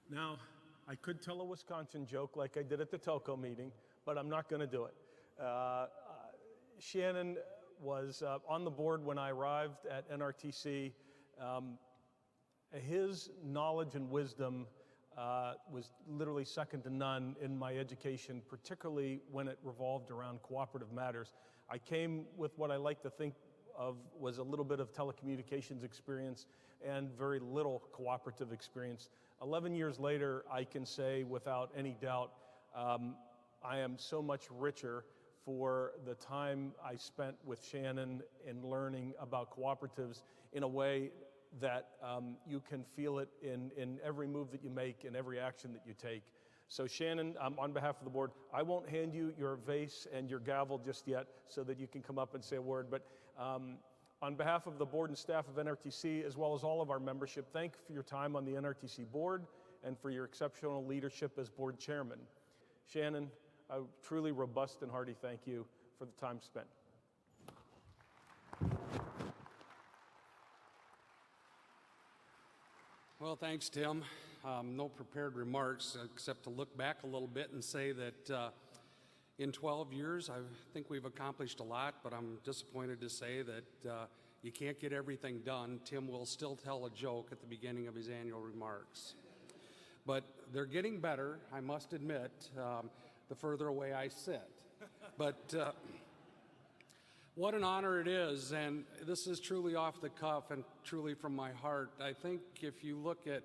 Now, I could tell a Wisconsin joke like I did at the telco meeting, but I'm not going to do it. Shannon was on the board when I arrived at NRTC. His knowledge and wisdom was literally second to none in my education, particularly when it revolved around cooperative matters. I came with what I like to think of was a little bit of telecommunications experience and very little cooperative experience. 11 years later, I can say without any doubt, I am so much richer for the time I spent with Shannon in learning about cooperatives in a way that you can feel it in every move that you make and every action that you take. So Shannon, on behalf of the board, I won't hand you your vase and your gavel just yet so that you can come up and say a word, but on behalf of the board and staff of NRTC, as well as all of our membership, thank you for your time on the NRTC board and for your exceptional leadership as board chairman. Shannon, a truly robust and hearty thank you for the time spent. Well, thanks, Tim. No prepared remarks except to look back a little bit and say that in 12 years, I think we've accomplished a lot, but I'm disappointed to say that you can't get everything done. Tim will still tell a joke at the beginning of his annual remarks. But they're getting better, I must admit, the further away I sit. But what an honor it is, and this is truly off the cuff and truly from my heart. I think if you look at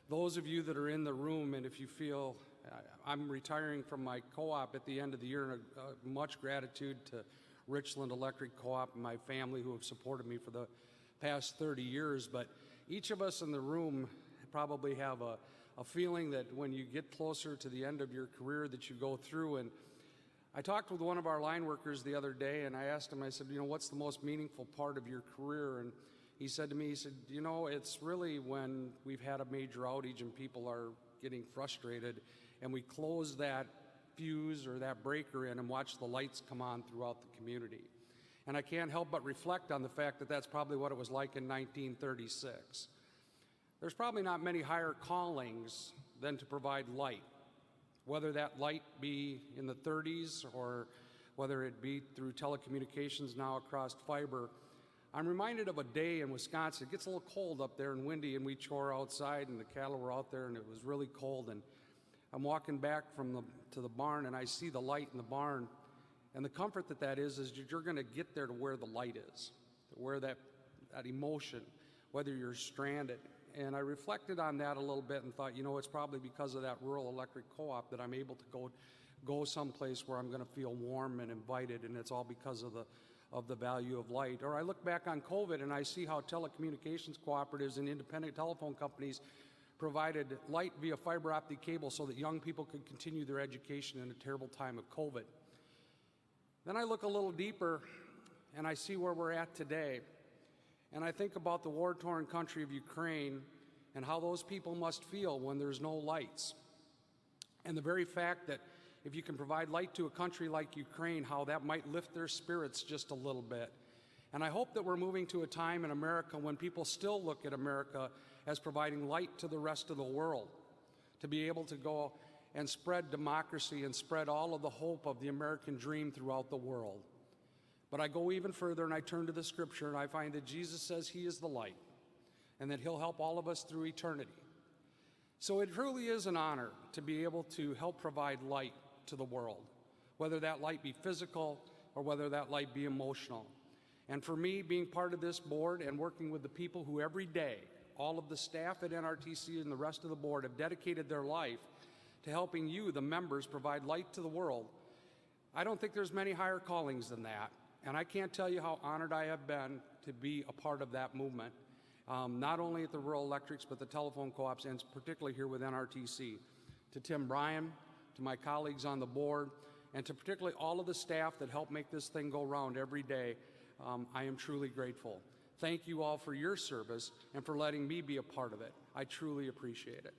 those of you that are in the room, and if you feel, I'm retiring from my co-op at the end of the year, and much gratitude to Richland Electric Co-op and my family who have supported me for the past 30 years, but each of us in the room probably have a feeling that when you get closer to the end of your career that you go through. And I talked with one of our line workers the other day, and I asked him, I said, you know, what's the most meaningful part of your career? And he said to me, he said, you know, it's really when we've had a major outage and people are getting frustrated and we close that fuse or that breaker in and watch the lights come on throughout the community. And I can't help but reflect on the fact that that's probably what it was like in 1936. There's probably not many higher callings than to provide light, whether that light be in the 30s or whether it be through telecommunications now across fiber. I'm reminded of a day in Wisconsin. It gets a little cold up there and windy, and we chore outside, and the cattle were out there, and it was really cold. And I'm walking back to the barn, and I see the light in the barn. And the comfort that is you're going to get there to where the light is, to where that emotion, whether you're stranded. And I reflected on that a little bit and thought, you know, it's probably because of that rural electric co-op that I'm able to go someplace where I'm going to feel warm and invited, and it's all because of the value of light. Or I look back on COVID and I see how telecommunications cooperatives and independent telephone companies provided light via fiber optic cable so that young people could continue their education in a terrible time of COVID. Then I look a little deeper and I see where we're at today. And I think about the war-torn country of Ukraine and how those people must feel when there's no lights. And the very fact that if you can provide light to a country like Ukraine, how that might lift their spirits just a little bit. And I hope that we're moving to a time in America when people still look at America as providing light to the rest of the world, to be able to go and spread democracy and spread all of the hope of the American dream throughout the world. But I go even further and I turn to the scripture and I find that Jesus says he is the light and that he'll help all of us through eternity. So it truly is an honor to be able to help provide light to the world, whether that light be physical or whether that light be emotional. And for me, being part of this board and working with the people who every day, all of the staff at NRTC and the rest of the board have dedicated their life to helping you, the members, provide light to the world, I don't think there's many higher callings than that. And I can't tell you how honored I have been to be a part of that movement, not only at the rural electrics, but the telephone co-ops, and particularly here with NRTC. To Tim Bryan, to my colleagues on the board, and to particularly all of the staff that help make this thing go round every day, I am truly grateful. Thank you all for your service and for letting me be a part of it. I truly appreciate it.